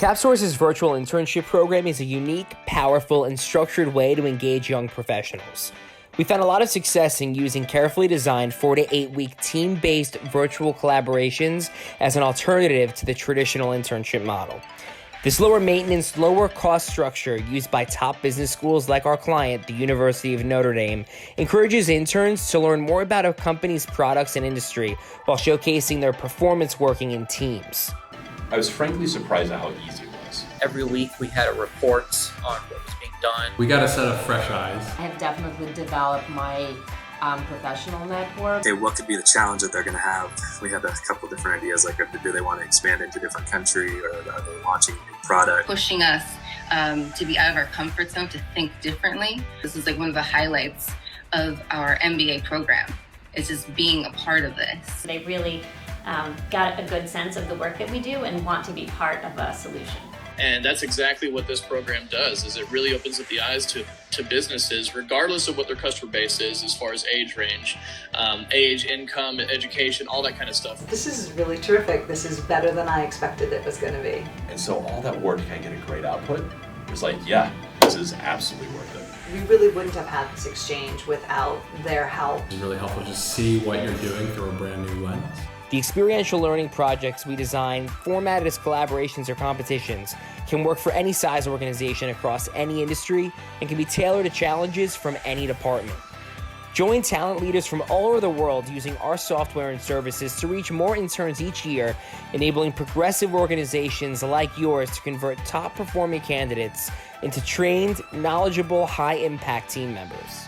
CapSource's Virtual Internship Program is a unique, powerful, and structured way to engage young professionals. We found a lot of success in using carefully designed 4 to 8 week team-based virtual collaborations as an alternative to the traditional internship model. This lower maintenance, lower cost structure used by top business schools like our client, the University of Notre Dame, encourages interns to learn more about a company's products and industry while showcasing their performance working in teams. I was frankly surprised at how easy it was. Every week we had a report on what was being done. We got a set of fresh eyes. I have definitely developed my professional network. Okay, what could be the challenge that they're going to have? We had a couple different ideas, like do they want to expand into a different country, or are they launching a new product? Pushing us to be out of our comfort zone, to think differently. This is like one of the highlights of our MBA program. It's just being a part of this. They really got a good sense of the work that we do and want to be part of a solution. And that's exactly what this program does, is it really opens up the eyes to businesses, regardless of what their customer base is, as far as age range, age, income, education, all that kind of stuff. This is really terrific. This is better than I expected it was going to be. And so all that work to kind of get a great output was like, yeah, this is absolutely worth it. We really wouldn't have had this exchange without their help. It's really helpful to see what you're doing through a brand new lens. The experiential learning projects we design, formatted as collaborations or competitions, can work for any size organization across any industry and can be tailored to challenges from any department. Join talent leaders from all over the world using our software and services to reach more interns each year, enabling progressive organizations like yours to convert top-performing candidates into trained, knowledgeable, high-impact team members.